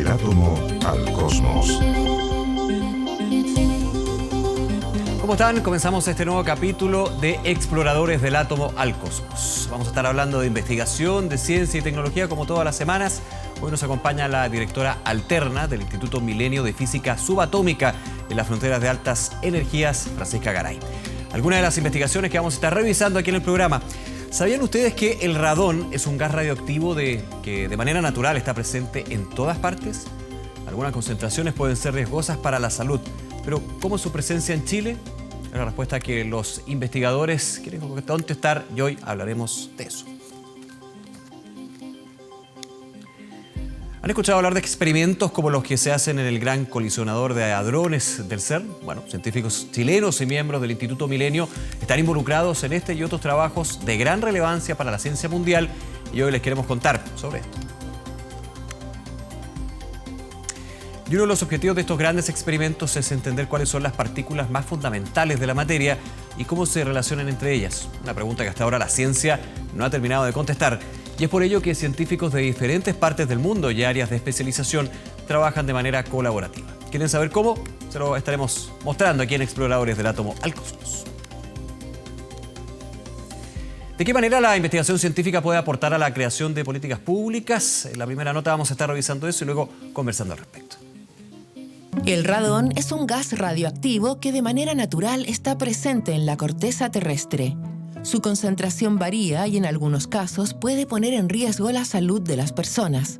Del átomo al cosmos. ¿Cómo están? Comenzamos este nuevo capítulo de Exploradores del Átomo al Cosmos. Vamos a estar hablando de investigación, de ciencia y tecnología como todas las semanas. Hoy nos acompaña la directora alterna del Instituto Milenio de Física Subatómica en las fronteras de altas energías, Francisca Garay. Algunas de las investigaciones que vamos a estar revisando aquí en el programa. ¿Sabían ustedes que el radón es un gas radioactivo que de manera natural está presente en todas partes? Algunas concentraciones pueden ser riesgosas para la salud, pero ¿cómo es su presencia en Chile? Es la respuesta que los investigadores quieren contestar y hoy hablaremos de eso. ¿Han escuchado hablar de experimentos como los que se hacen en el Gran Colisionador de Hadrones del CERN? Bueno, científicos chilenos y miembros del Instituto Milenio están involucrados en este y otros trabajos de gran relevancia para la ciencia mundial y hoy les queremos contar sobre esto. Y uno de los objetivos de estos grandes experimentos es entender cuáles son las partículas más fundamentales de la materia y cómo se relacionan entre ellas. Una pregunta que hasta ahora la ciencia no ha terminado de contestar. Y es por ello que científicos de diferentes partes del mundo y áreas de especialización trabajan de manera colaborativa. ¿Quieren saber cómo? Se lo estaremos mostrando aquí en Exploradores del Átomo al Cosmos. ¿De qué manera la investigación científica puede aportar a la creación de políticas públicas? En la primera nota vamos a estar revisando eso y luego conversando al respecto. El radón es un gas radioactivo que de manera natural está presente en la corteza terrestre. Su concentración varía y en algunos casos puede poner en riesgo la salud de las personas.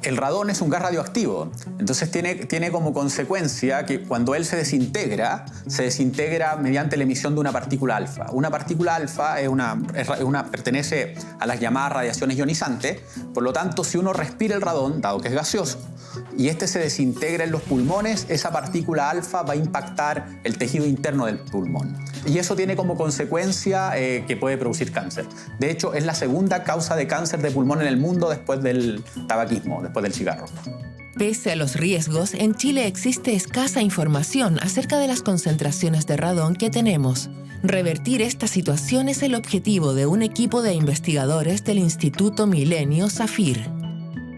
El radón es un gas radioactivo, entonces tiene como consecuencia que cuando él se desintegra mediante la emisión de una partícula alfa. Una partícula alfa pertenece a las llamadas radiaciones ionizantes, por lo tanto, si uno respira el radón, dado que es gaseoso, y este se desintegra en los pulmones, esa partícula alfa va a impactar el tejido interno del pulmón. Y eso tiene como consecuencia que puede producir cáncer. De hecho, es la segunda causa de cáncer de pulmón en el mundo después del tabaquismo, después del cigarro. Pese a los riesgos, en Chile existe escasa información acerca de las concentraciones de radón que tenemos. Revertir esta situación es el objetivo de un equipo de investigadores del Instituto Milenio SAFIR.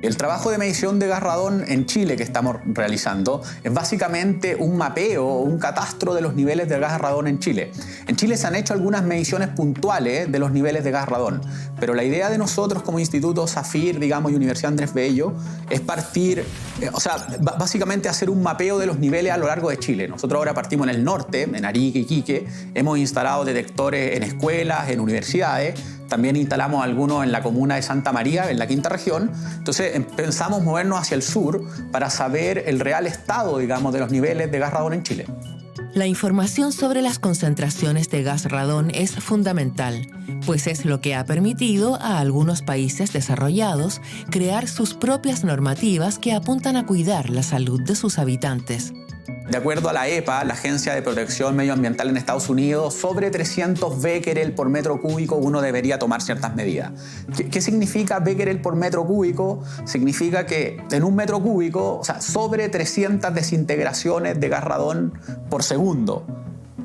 El trabajo de medición de gas radón en Chile que estamos realizando es básicamente un mapeo o un catastro de los niveles de gas radón en Chile. En Chile se han hecho algunas mediciones puntuales de los niveles de gas radón, pero la idea de nosotros como Instituto SAFIR, y Universidad Andrés Bello, es básicamente hacer un mapeo de los niveles a lo largo de Chile. Nosotros ahora partimos en el norte, en Arica y Iquique, hemos instalado detectores en escuelas, en universidades. También instalamos algunos en la comuna de Santa María, en la quinta región. Entonces pensamos movernos hacia el sur para saber el real estado, de los niveles de gas radón en Chile. La información sobre las concentraciones de gas radón es fundamental, pues es lo que ha permitido a algunos países desarrollados crear sus propias normativas que apuntan a cuidar la salud de sus habitantes. De acuerdo a la EPA, la Agencia de Protección Medioambiental en Estados Unidos, sobre 300 becquerel por metro cúbico uno debería tomar ciertas medidas. ¿Qué significa becquerel por metro cúbico? Significa que en un metro cúbico, sobre 300 desintegraciones de gas radón por segundo.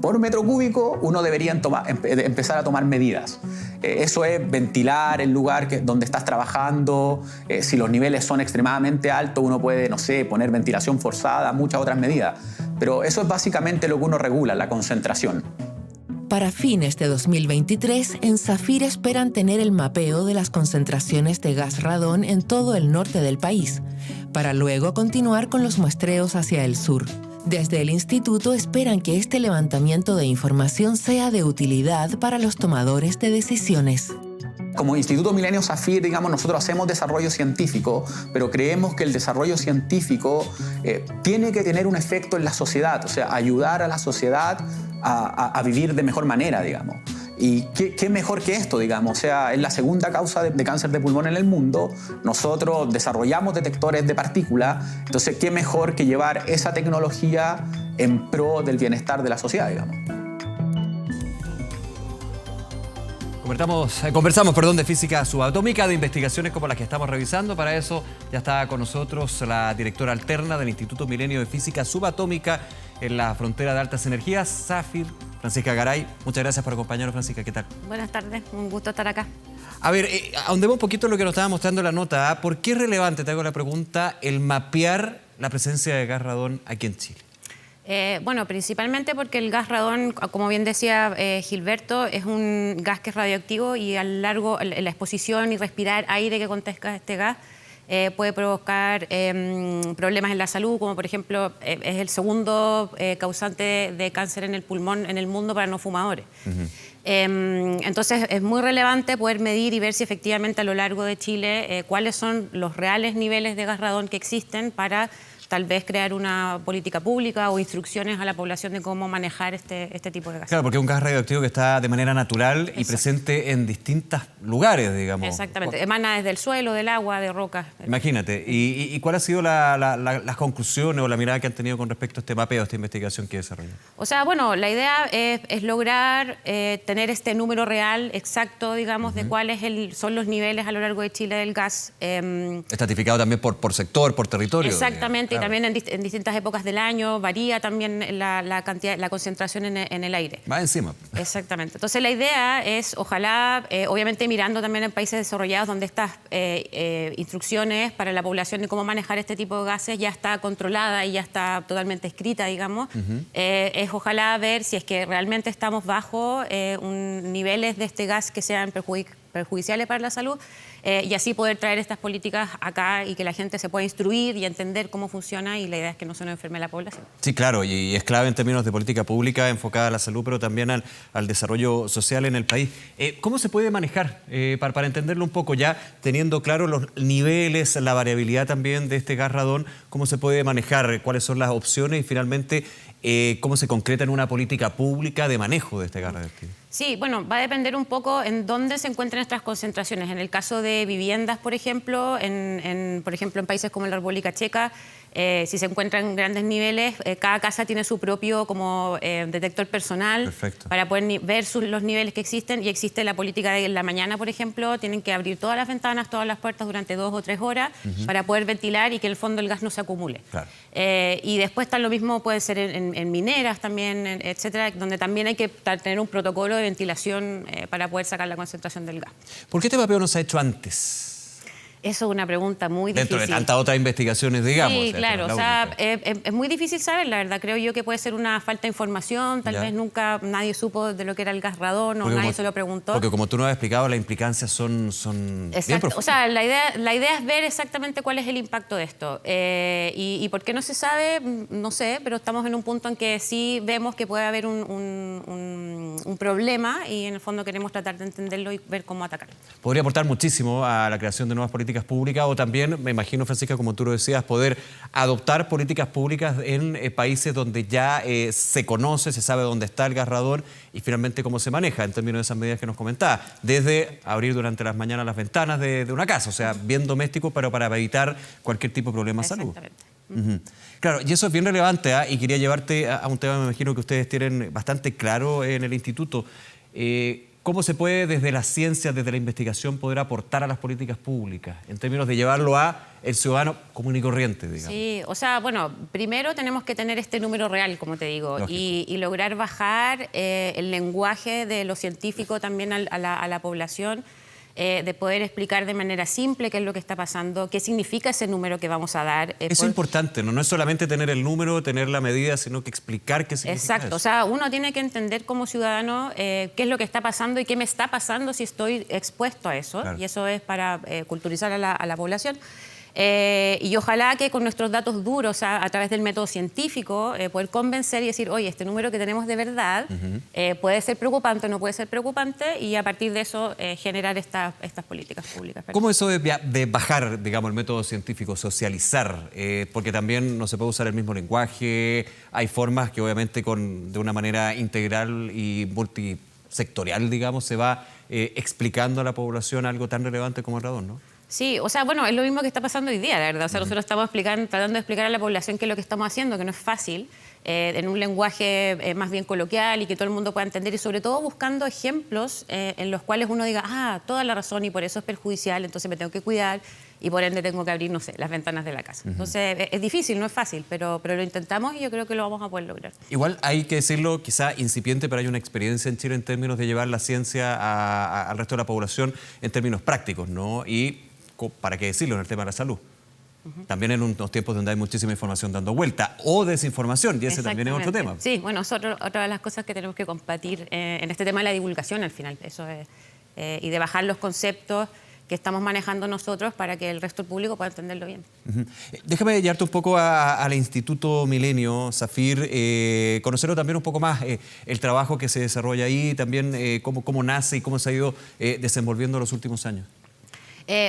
Por metro cúbico uno debería empezar a tomar medidas. Eso es ventilar el lugar donde estás trabajando. Si los niveles son extremadamente altos, uno puede, poner ventilación forzada, muchas otras medidas. Pero eso es básicamente lo que uno regula, la concentración. Para fines de 2023, en SAFIR esperan tener el mapeo de las concentraciones de gas radón en todo el norte del país, para luego continuar con los muestreos hacia el sur. Desde el instituto esperan que este levantamiento de información sea de utilidad para los tomadores de decisiones. Como Instituto Milenio SAFIR, nosotros hacemos desarrollo científico, pero creemos que el desarrollo científico tiene que tener un efecto en la sociedad, ayudar a la sociedad a vivir de mejor manera, ¿Y qué mejor que esto, es la segunda causa de cáncer de pulmón en el mundo. Nosotros desarrollamos detectores de partículas, entonces qué mejor que llevar esa tecnología en pro del bienestar de la sociedad, Conversamos de física subatómica, de investigaciones como las que estamos revisando. Para eso ya está con nosotros la directora alterna del Instituto Milenio de Física Subatómica en la frontera de altas energías, SAFIR, Francisca Garay. Muchas gracias por acompañarnos, Francisca. ¿Qué tal? Buenas tardes, un gusto estar acá. A ver, ahondemos un poquito en lo que nos estaba mostrando la nota. ¿Ah? ¿Por qué es relevante, te hago la pregunta, el mapear la presencia de gas radón aquí en Chile? Bueno, principalmente porque el gas radón, como bien decía Gilberto, es un gas que es radioactivo y la exposición y respirar aire que contenga este gas puede provocar problemas en la salud, como por ejemplo es el segundo causante de cáncer en el pulmón en el mundo para no fumadores. Entonces es muy relevante poder medir y ver si efectivamente a lo largo de Chile cuáles son los reales niveles de gas radón que existen para tal vez crear una política pública o instrucciones a la población de cómo manejar este tipo de gas. Claro, porque es un gas radioactivo que está de manera natural y presente en distintos lugares, digamos. Exactamente, emana desde el suelo, del agua, de rocas. Imagínate, ¿y cuál ha sido las conclusiones o la mirada que han tenido con respecto a este mapeo, a esta investigación que desarrollan? O sea, bueno, la idea es lograr tener este número real, exacto, digamos, de cuáles son los niveles a lo largo de Chile del gas. Estratificado también por sector, por territorio. Exactamente. Claro. Y también en distintas épocas del año varía también la cantidad, la concentración en el aire. Va encima. Exactamente. Entonces la idea es, ojalá, obviamente mirando también en países desarrollados donde estas instrucciones para la población de cómo manejar este tipo de gases ya está controlada y ya está totalmente escrita, digamos, es ojalá ver si es que realmente estamos bajo niveles de este gas que sean perjudiciales para la salud y así poder traer estas políticas acá y que la gente se pueda instruir y entender cómo funciona y la idea es que no se nos enferme la población. Sí, claro, y es clave en términos de política pública enfocada a la salud, pero también al desarrollo social en el país. ¿Cómo se puede manejar? Para entenderlo un poco ya, teniendo claro los niveles, la variabilidad también de este gas radón, ¿cómo se puede manejar? ¿Cuáles son las opciones? Y finalmente, ¿cómo se concreta en una política pública de manejo de este gas radioactivo? Sí, bueno, va a depender un poco en dónde se encuentran estas concentraciones. En el caso de viviendas, por ejemplo, en países como la República Checa, si se encuentran grandes niveles, cada casa tiene su propio como detector personal. Perfecto. Para poder ver los niveles que existen, y existe la política de la mañana, por ejemplo, tienen que abrir todas las ventanas, todas las puertas durante 2 o 3 horas para poder ventilar y que en el fondo el gas no se acumule. Claro. Y después lo mismo puede ser en mineras también, etcétera, donde también hay que tener un protocolo de ventilación para poder sacar la concentración del gas. ¿Por qué este mapeo no se ha hecho antes? Eso es una pregunta muy difícil. Dentro de tantas otras investigaciones, digamos. Sí, claro. O sea, es muy difícil saber, la verdad. Creo yo que puede ser una falta de información. Tal vez nunca nadie supo de lo que era el gas radón o nadie se lo preguntó. Porque como tú nos has explicado, las implicancias son bien profundas. O sea, la idea es ver exactamente cuál es el impacto de esto. Y por qué no se sabe, no sé, pero estamos en un punto en que sí vemos que puede haber un problema y en el fondo queremos tratar de entenderlo y ver cómo atacarlo. Podría aportar muchísimo a la creación de nuevas políticas públicas o también, me imagino, Francisca, como tú lo decías, poder adoptar políticas públicas en países donde ya se conoce, se sabe dónde está el gas radón y finalmente cómo se maneja en términos de esas medidas que nos comentaba. Desde abrir durante las mañanas las ventanas de una casa, o sea, bien doméstico, pero para evitar cualquier tipo de problema de salud. Exactamente. Claro, y eso es bien relevante, y quería llevarte a un tema, me imagino que ustedes tienen bastante claro en el instituto. ¿Cómo se puede desde la ciencia, desde la investigación, poder aportar a las políticas públicas en términos de llevarlo a el ciudadano común y corriente, digamos? Sí, o sea, bueno, primero tenemos que tener este número real, como te digo, y lograr bajar el lenguaje de lo científico también a la población, de poder explicar de manera simple qué es lo que está pasando, qué significa ese número que vamos a dar. Eso es importante, ¿no? No es solamente tener el número, tener la medida, sino que explicar qué significa. Exacto, eso. O sea, uno tiene que entender como ciudadano qué es lo que está pasando y qué me está pasando si estoy expuesto a eso. Claro. Y eso es para culturizar a la población. Y ojalá que con nuestros datos duros, a través del método científico, poder convencer y decir, oye, este número que tenemos de verdad puede ser preocupante o no puede ser preocupante, y a partir de eso generar estas políticas públicas. ¿Cómo eso de bajar, digamos, el método científico, socializar? Porque también no se puede usar el mismo lenguaje, hay formas que obviamente de una manera integral y multisectorial, digamos, se va explicando a la población algo tan relevante como el radón, ¿no? Sí, o sea, bueno, es lo mismo que está pasando hoy día, la verdad. O sea, nosotros estamos tratando de explicar a la población qué es lo que estamos haciendo, que no es fácil, en un lenguaje más bien coloquial y que todo el mundo pueda entender, y sobre todo buscando ejemplos en los cuales uno diga, toda la razón y por eso es perjudicial, entonces me tengo que cuidar. y por ende tengo que abrir, no sé, las ventanas de la casa. Entonces es difícil, no es fácil, pero lo intentamos y yo creo que lo vamos a poder lograr. Igual hay que decirlo, quizá incipiente, pero hay una experiencia en Chile en términos de llevar la ciencia al resto de la población en términos prácticos, ¿no? Y, ¿para qué decirlo?, en el tema de la salud. También en unos tiempos donde hay muchísima información dando vuelta o desinformación, y ese también es otro tema. Sí, bueno, es otra de las cosas que tenemos que combatir en este tema de la divulgación al final, eso es, y de bajar los conceptos que estamos manejando nosotros para que el resto del público pueda entenderlo bien. Déjame llevarte un poco al Instituto Milenio, Zafir, conocerlo también un poco más, el trabajo que se desarrolla ahí, también cómo nace y cómo se ha ido desenvolviendo en los últimos años.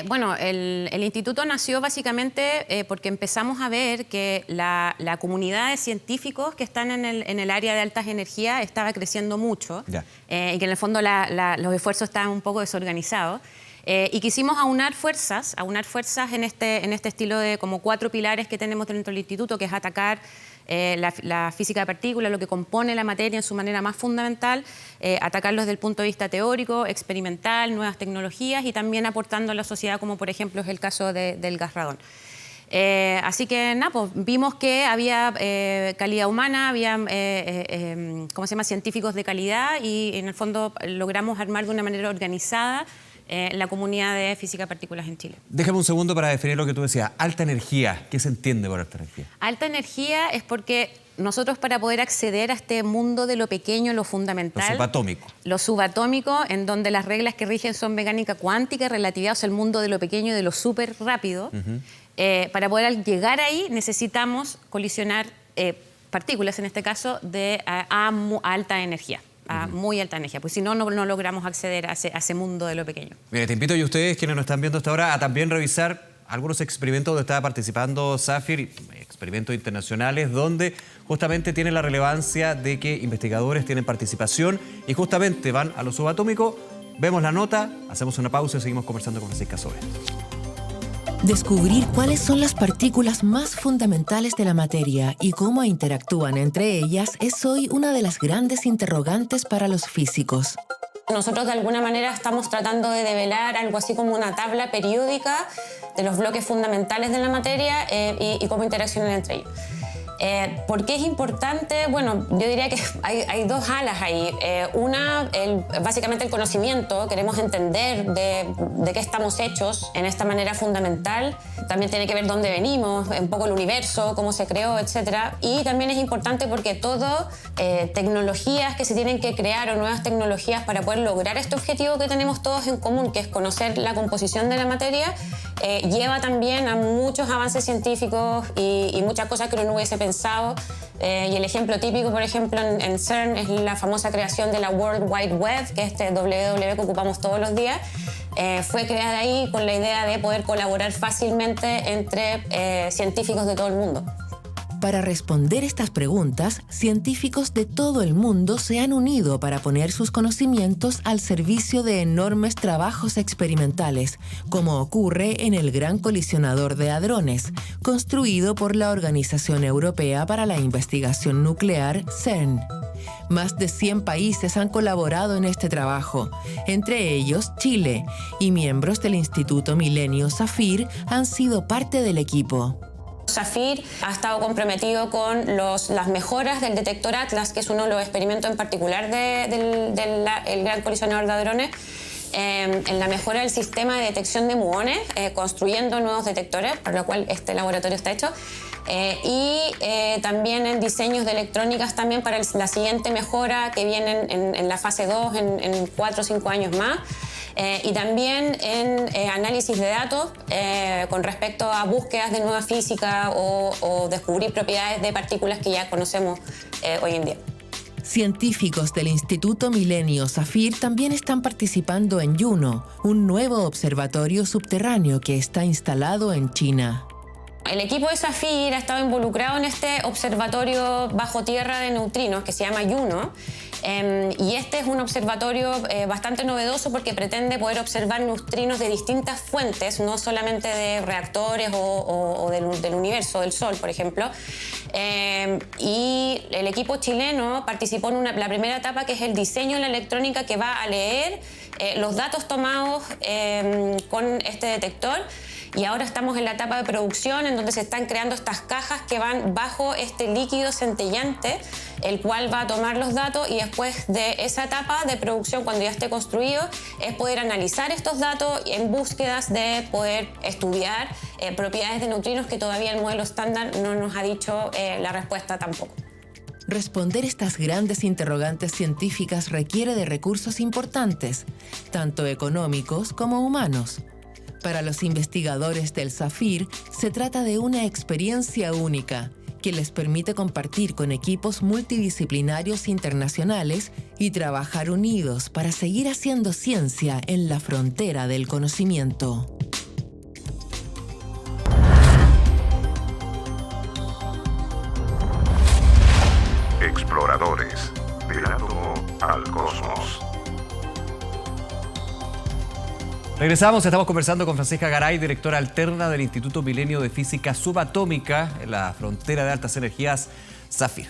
Bueno, el instituto nació básicamente porque empezamos a ver que la comunidad de científicos que están en el área de altas energías estaba creciendo mucho y que en el fondo los esfuerzos estaban un poco desorganizados. Y quisimos aunar fuerzas en este estilo de como 4 pilares que tenemos dentro del instituto, que es atacar la física de partículas, lo que compone la materia en su manera más fundamental, atacarlo desde el punto de vista teórico, experimental, nuevas tecnologías y también aportando a la sociedad, como por ejemplo es el caso del gas radón. Así que nada, pues, vimos que había calidad humana, había científicos de calidad y en el fondo logramos armar de una manera organizada la comunidad de física de partículas en Chile. Déjame un segundo para definir lo que tú decías. Alta energía, ¿qué se entiende por alta energía? Alta energía es porque nosotros, para poder acceder a este mundo de lo pequeño, lo fundamental... Lo subatómico. Lo subatómico, en donde las reglas que rigen son mecánica cuántica y relatividad, o sea, el mundo de lo pequeño y de lo súper rápido. Para poder llegar ahí necesitamos colisionar partículas, en este caso, a alta energía. A muy alta energía, pues si no, no logramos acceder a ese mundo de lo pequeño. Mire, te invito, y ustedes, quienes nos están viendo hasta ahora, a también revisar algunos experimentos donde estaba participando Zafir, experimentos internacionales, donde justamente tiene la relevancia de que investigadores tienen participación y justamente van a lo subatómico. Vemos la nota, hacemos una pausa y seguimos conversando con Francisca sobre esto. Descubrir cuáles son las partículas más fundamentales de la materia y cómo interactúan entre ellas es hoy una de las grandes interrogantes para los físicos. Nosotros de alguna manera estamos tratando de develar algo así como una tabla periódica de los bloques fundamentales de la materia y cómo interaccionan entre ellos. ¿Por qué es importante? Bueno, yo diría que hay 2 alas ahí. Una, básicamente el conocimiento. Queremos entender de qué estamos hechos en esta manera fundamental. También tiene que ver dónde venimos, un poco el universo, cómo se creó, etc. Y también es importante porque todo, tecnologías que se tienen que crear o nuevas tecnologías para poder lograr este objetivo que tenemos todos en común, que es conocer la composición de la materia, lleva también a muchos avances científicos y muchas cosas que uno no hubiese pensado. Y el ejemplo típico, por ejemplo, en CERN es la famosa creación de la World Wide Web, que es este WWW que ocupamos todos los días. Fue creada ahí con la idea de poder colaborar fácilmente entre científicos de todo el mundo. Para responder estas preguntas, científicos de todo el mundo se han unido para poner sus conocimientos al servicio de enormes trabajos experimentales, como ocurre en el Gran Colisionador de Hadrones, construido por la Organización Europea para la Investigación Nuclear, CERN. Más de 100 países han colaborado en este trabajo, entre ellos Chile, y miembros del Instituto Milenio Zafir han sido parte del equipo. Zafir ha estado comprometido con las mejoras del detector Atlas, que es uno de los experimentos en particular del Gran Colisionador de Hadrones, en la mejora del sistema de detección de muones, construyendo nuevos detectores, para lo cual este laboratorio está hecho, y también en diseños de electrónicas también para la siguiente mejora que viene en la fase 2 en 4 o 5 años más. Y también en análisis de datos con respecto a búsquedas de nueva física o descubrir propiedades de partículas que ya conocemos hoy en día. Científicos del Instituto Milenio Zafir también están participando en Juno, un nuevo observatorio subterráneo que está instalado en China. El equipo de Zafir ha estado involucrado en este observatorio bajo tierra de neutrinos que se llama Juno. Y este es un observatorio bastante novedoso porque pretende poder observar neutrinos de distintas fuentes, no solamente de reactores o del universo, del Sol, por ejemplo. Y el equipo chileno participó en la primera etapa, que es el diseño de la electrónica que va a leer los datos tomados con este detector y ahora estamos en la etapa de producción en donde se están creando estas cajas que van bajo este líquido centellante, el cual va a tomar los datos y después de esa etapa de producción, cuando ya esté construido, es poder analizar estos datos en búsquedas de poder estudiar propiedades de neutrinos que todavía el modelo estándar no nos ha dicho la respuesta tampoco. Responder estas grandes interrogantes científicas requiere de recursos importantes, tanto económicos como humanos. Para los investigadores del SAFIR, se trata de una experiencia única que les permite compartir con equipos multidisciplinarios internacionales y trabajar unidos para seguir haciendo ciencia en la frontera del conocimiento. Exploradores del átomo al cosmos. Regresamos, estamos conversando con Francisca Garay, directora alterna del Instituto Milenio de Física Subatómica en la frontera de altas energías SAFIR.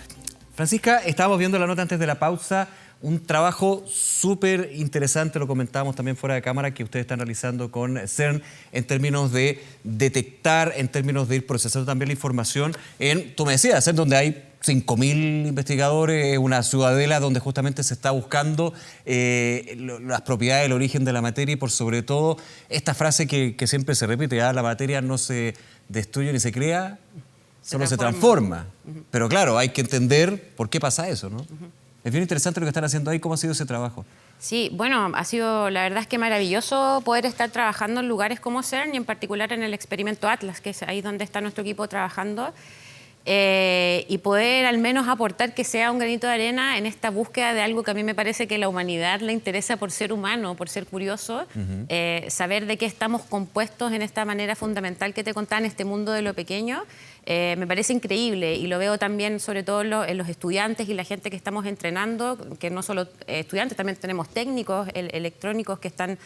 Francisca, estábamos viendo la nota antes de la pausa, un trabajo súper interesante, lo comentábamos también fuera de cámara, que ustedes están realizando con CERN en términos de detectar, en términos de ir procesando también la información en, tú me decías, en donde hay 5.000 investigadores, una ciudadela donde justamente se está buscando las propiedades, el origen de la materia y por sobre todo esta frase que siempre se repite, la materia no se destruye ni se crea, solo se transforma. Pero claro, hay que entender por qué pasa eso, ¿no? Es bien interesante lo que están haciendo ahí. ¿Cómo ha sido ese trabajo? Sí, bueno, ha sido, la verdad es que maravilloso poder estar trabajando en lugares como CERN y en particular en el experimento Atlas, que es ahí donde está nuestro equipo trabajando. Y poder al menos aportar que sea un granito de arena en esta búsqueda de algo que a mí me parece que a la humanidad le interesa por ser humano, por ser curioso, saber de qué estamos compuestos en esta manera fundamental que te contaba en este mundo de lo pequeño. Me parece increíble y lo veo también sobre todo en los estudiantes y la gente que estamos entrenando, que no solo estudiantes, también tenemos técnicos electrónicos que están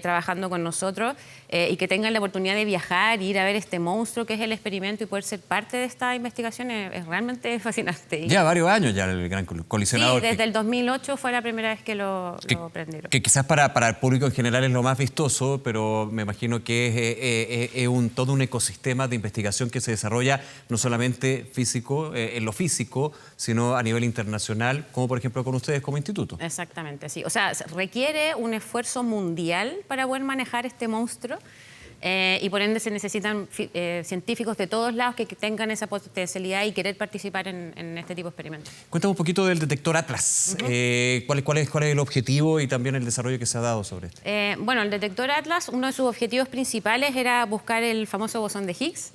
trabajando con nosotros y que tengan la oportunidad de viajar, ir a ver este monstruo que es el experimento y poder ser parte de esta investigación es realmente fascinante. Ya varios años ya el gran colisionador. Sí, desde el 2008 fue la primera vez que lo prendieron. Que quizás para el público en general es lo más vistoso, pero me imagino que es todo un ecosistema de investigación que se desarrolla no solamente físico, en lo físico, sino a nivel internacional, como por ejemplo con ustedes como instituto. Exactamente, sí. O sea, requiere un esfuerzo mundial para poder manejar este monstruo. Y por ende se necesitan científicos de todos lados que tengan esa potencialidad y querer participar en este tipo de experimentos. Cuéntame un poquito del detector Atlas. ¿Cuál es el objetivo y también el desarrollo que se ha dado sobre esto? Bueno, el detector Atlas, uno de sus objetivos principales era buscar el famoso bosón de Higgs,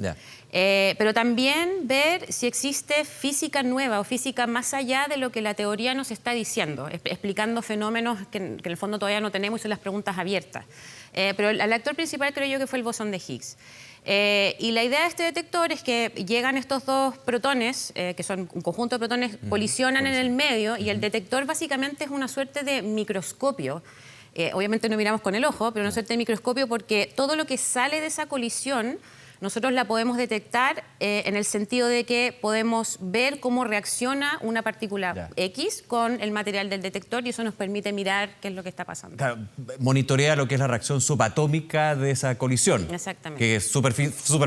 pero también ver si existe física nueva o física más allá de lo que la teoría nos está diciendo, explicando fenómenos que en el fondo todavía no tenemos y son las preguntas abiertas. Pero el actor principal creo yo que fue el bosón de Higgs. Y la idea de este detector es que llegan estos dos protones, que son un conjunto de protones, colisionan en el medio y el detector básicamente es una suerte de microscopio. Obviamente no miramos con el ojo, pero una suerte de microscopio porque todo lo que sale de esa colisión nosotros la podemos detectar en el sentido de que podemos ver cómo reacciona una partícula X con el material del detector y eso nos permite mirar qué es lo que está pasando. Claro, monitorea lo que es la reacción subatómica de esa colisión. Exactamente. Que es súper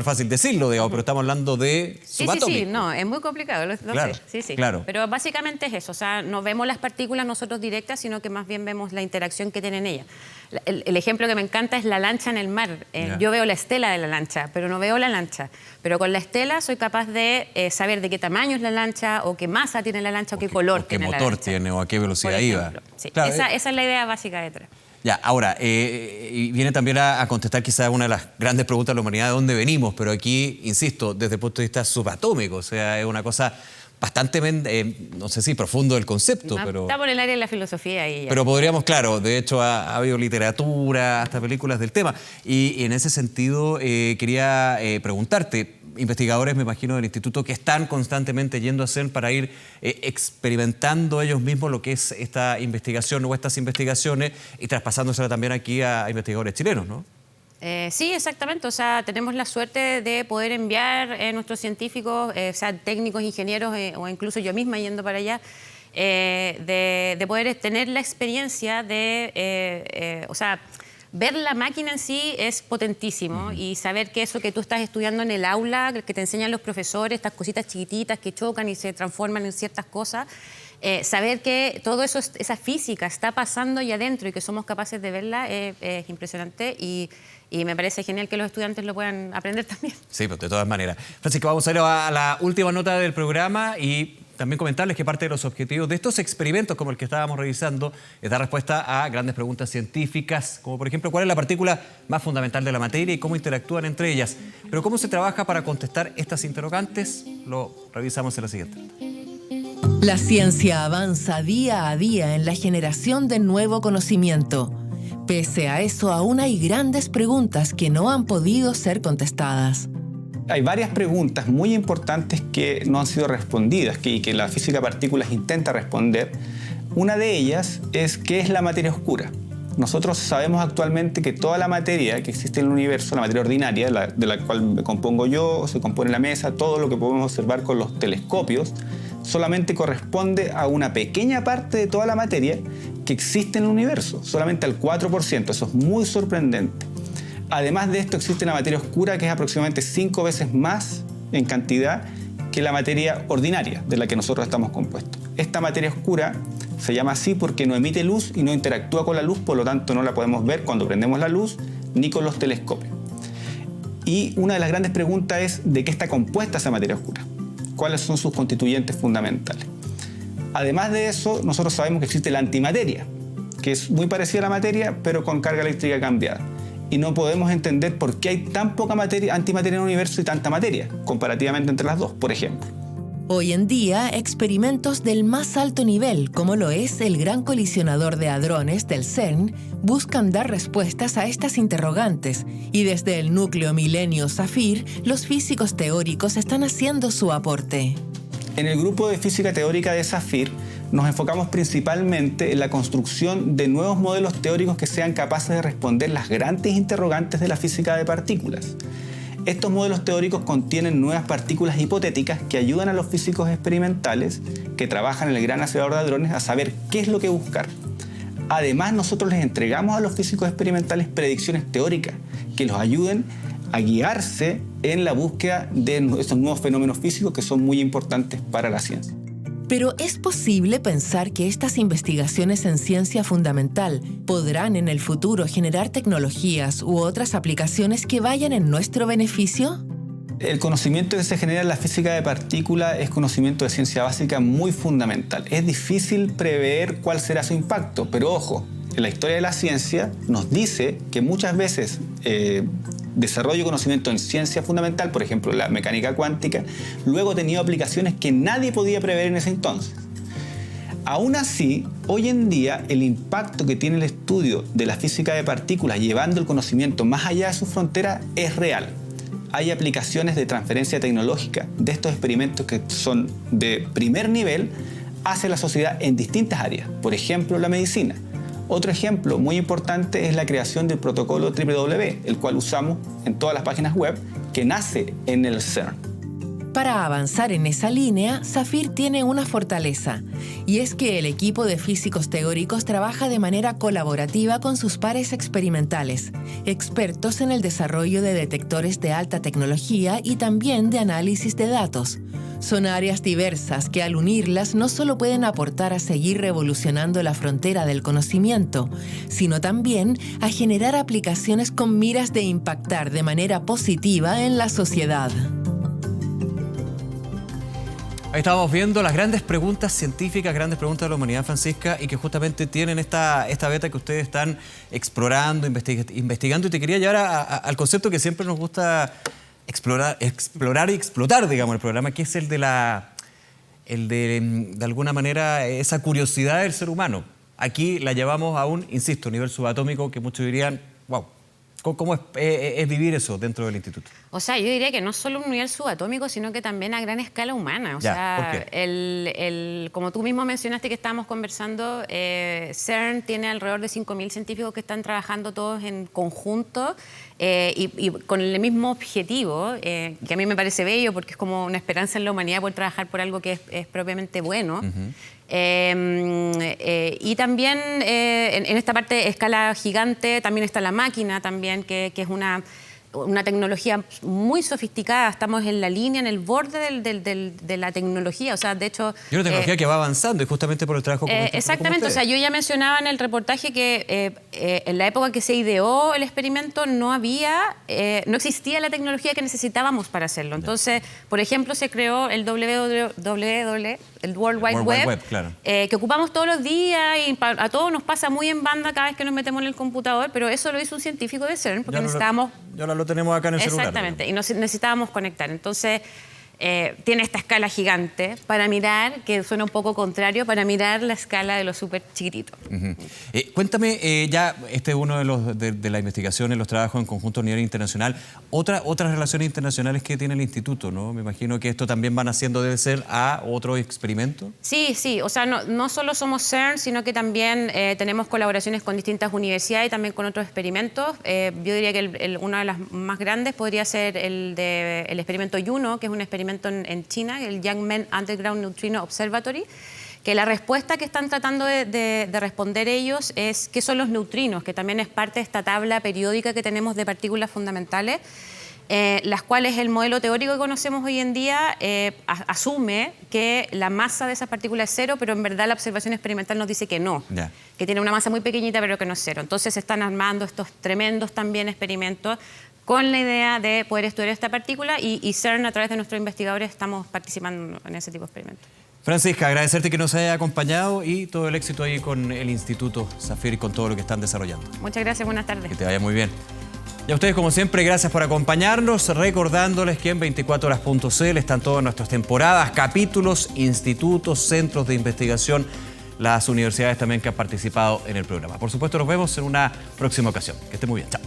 fácil decirlo, digamos, pero estamos hablando de subatómico. Sí, no, es muy complicado, lo claro, sé. Sí. Claro. Pero básicamente es eso, o sea, no vemos las partículas nosotros directas, sino que más bien vemos la interacción que tienen ellas. El ejemplo que me encanta es la lancha en el mar. Yo veo la estela de la lancha, pero no veo la lancha. Pero con la estela soy capaz de saber de qué tamaño es la lancha, o qué masa tiene la lancha, o qué color tiene la lancha. ¿Qué motor tiene o a qué velocidad iba? Sí, claro, esa es la idea básica detrás. Ya, ahora, y viene también a contestar quizás una de las grandes preguntas de la humanidad, ¿de dónde venimos? Pero aquí, insisto, desde el punto de vista subatómico, o sea, es una cosa bastante, no sé si profundo el concepto, pero... Estamos en el área de la filosofía y ya. Pero podríamos, claro, de hecho ha habido literatura, hasta películas del tema. Y en ese sentido quería preguntarte, investigadores, me imagino, del instituto que están constantemente yendo a CERN para ir experimentando ellos mismos lo que es esta investigación o estas investigaciones y traspasándosela también aquí a investigadores chilenos, ¿no? Sí, exactamente. O sea, tenemos la suerte de poder enviar nuestros científicos, sea técnicos, ingenieros o incluso yo misma yendo para allá, de poder tener la experiencia de, o sea, ver la máquina en sí es potentísimo y saber que eso que tú estás estudiando en el aula, que te enseñan los profesores, estas cositas chiquititas que chocan y se transforman en ciertas cosas, saber que todo eso, esa física está pasando allá adentro y que somos capaces de verla es impresionante y me parece genial que los estudiantes lo puedan aprender también. Sí, pues de todas maneras. Francisca, vamos a ir a la última nota del programa y también comentarles que parte de los objetivos de estos experimentos como el que estábamos revisando es dar respuesta a grandes preguntas científicas, como por ejemplo, ¿cuál es la partícula más fundamental de la materia y cómo interactúan entre ellas? Pero ¿cómo se trabaja para contestar estas interrogantes? Lo revisamos en la siguiente. La ciencia avanza día a día en la generación de nuevo conocimiento. Pese a eso, aún hay grandes preguntas que no han podido ser contestadas. Hay varias preguntas muy importantes que no han sido respondidas y que la física de partículas intenta responder. Una de ellas es ¿qué es la materia oscura? Nosotros sabemos actualmente que toda la materia que existe en el universo, la materia ordinaria, de la cual me compongo yo, se compone la mesa, todo lo que podemos observar con los telescopios, solamente corresponde a una pequeña parte de toda la materia que existe en el universo, solamente al 4%. Eso es muy sorprendente. Además de esto, existe la materia oscura, que es aproximadamente 5 veces más en cantidad que la materia ordinaria de la que nosotros estamos compuestos. Esta materia oscura se llama así porque no emite luz y no interactúa con la luz, por lo tanto no la podemos ver cuando prendemos la luz ni con los telescopios. Y una de las grandes preguntas es ¿de qué está compuesta esa materia oscura? ¿Cuáles son sus constituyentes fundamentales? Además de eso, nosotros sabemos que existe la antimateria, que es muy parecida a la materia, pero con carga eléctrica cambiada. Y no podemos entender por qué hay tan poca antimateria en el universo y tanta materia, comparativamente entre las dos, por ejemplo. Hoy en día, experimentos del más alto nivel, como lo es el Gran Colisionador de Hadrones del CERN, buscan dar respuestas a estas interrogantes, y desde el núcleo Milenio Zafir, los físicos teóricos están haciendo su aporte. En el grupo de física teórica de Zafir, nos enfocamos principalmente en la construcción de nuevos modelos teóricos que sean capaces de responder las grandes interrogantes de la física de partículas. Estos modelos teóricos contienen nuevas partículas hipotéticas que ayudan a los físicos experimentales que trabajan en el Gran Acelerador de Hadrones a saber qué es lo que buscar. Además, nosotros les entregamos a los físicos experimentales predicciones teóricas que los ayuden a guiarse en la búsqueda de estos nuevos fenómenos físicos que son muy importantes para la ciencia. Pero ¿es posible pensar que estas investigaciones en ciencia fundamental podrán en el futuro generar tecnologías u otras aplicaciones que vayan en nuestro beneficio? El conocimiento que se genera en la física de partículas es conocimiento de ciencia básica muy fundamental. Es difícil prever cuál será su impacto, pero ojo, en la historia de la ciencia nos dice que muchas veces desarrollo de conocimiento en ciencia fundamental, por ejemplo la mecánica cuántica, luego ha tenido aplicaciones que nadie podía prever en ese entonces. Aún así, hoy en día el impacto que tiene el estudio de la física de partículas llevando el conocimiento más allá de sus fronteras es real. Hay aplicaciones de transferencia tecnológica de estos experimentos que son de primer nivel hacia la sociedad en distintas áreas, por ejemplo la medicina. Otro ejemplo muy importante es la creación del protocolo WWW, el cual usamos en todas las páginas web, que nace en el CERN. Para avanzar en esa línea, Zafir tiene una fortaleza, y es que el equipo de físicos teóricos trabaja de manera colaborativa con sus pares experimentales, expertos en el desarrollo de detectores de alta tecnología y también de análisis de datos. Son áreas diversas que al unirlas no solo pueden aportar a seguir revolucionando la frontera del conocimiento, sino también a generar aplicaciones con miras de impactar de manera positiva en la sociedad. Ahí estábamos viendo las grandes preguntas científicas, grandes preguntas de la humanidad, Francisca, y que justamente tienen esta beta que ustedes están explorando, investigando, y te quería llevar al concepto que siempre nos gusta explorar y explotar, digamos, el programa, que es el de de alguna manera, esa curiosidad del ser humano. Aquí la llevamos a un, insisto, nivel subatómico que muchos dirían, wow, ¿cómo es vivir eso dentro del instituto? O sea, yo diría que no solo a un nivel subatómico, sino que también a gran escala humana. O sea, ¿por qué? Como tú mismo mencionaste que estábamos conversando, CERN tiene alrededor de 5.000 científicos que están trabajando todos en conjunto y con el mismo objetivo, que a mí me parece bello porque es como una esperanza en la humanidad poder trabajar por algo que es propiamente bueno. Y también en esta parte de escala gigante también está la máquina también, que es una tecnología muy sofisticada. Estamos en la línea, en el borde de la tecnología. O sea, de hecho... Y una tecnología que va avanzando y justamente por el trabajo como exactamente. O sea, yo ya mencionaba en el reportaje que en la época que se ideó el experimento no existía la tecnología que necesitábamos para hacerlo. Entonces, por ejemplo, se creó el el World Wide Web, claro. Que ocupamos todos los días y a todos nos pasa muy en banda cada vez que nos metemos en el computador, pero eso lo hizo un científico de CERN porque necesitábamos... Ya lo tenemos acá en el celular. Exactamente, y necesitábamos conectar. Entonces, tiene esta escala gigante para mirar, que suena un poco contrario, para mirar la escala de lo súper chiquitito. Cuéntame, ya este es uno de las investigaciones, los trabajos en conjunto a nivel internacional. Otras relaciones internacionales que tiene el instituto, ¿no? Me imagino que esto también van haciendo, debe ser, a otros experimentos. Sí. O sea, no solo somos CERN, sino que también tenemos colaboraciones con distintas universidades y también con otros experimentos. Yo diría que una de las más grandes podría ser el experimento Juno, que es un experimento en China, el Yangmen Underground Neutrino Observatory, que la respuesta que están tratando de responder ellos es qué son los neutrinos, que también es parte de esta tabla periódica que tenemos de partículas fundamentales, las cuales el modelo teórico que conocemos hoy en día asume que la masa de esas partículas es cero, pero en verdad la observación experimental nos dice que no, que tiene una masa muy pequeñita pero que no es cero. Entonces se están armando estos tremendos también experimentos con la idea de poder estudiar esta partícula y CERN, a través de nuestros investigadores, estamos participando en ese tipo de experimentos. Francisca, agradecerte que nos haya acompañado y todo el éxito ahí con el Instituto Zafir y con todo lo que están desarrollando. Muchas gracias, buenas tardes. Que te vaya muy bien. Y a ustedes, como siempre, gracias por acompañarnos, recordándoles que en 24horas.cl están todas nuestras temporadas, capítulos, institutos, centros de investigación, las universidades también que han participado en el programa. Por supuesto, nos vemos en una próxima ocasión. Que esté muy bien. Chao.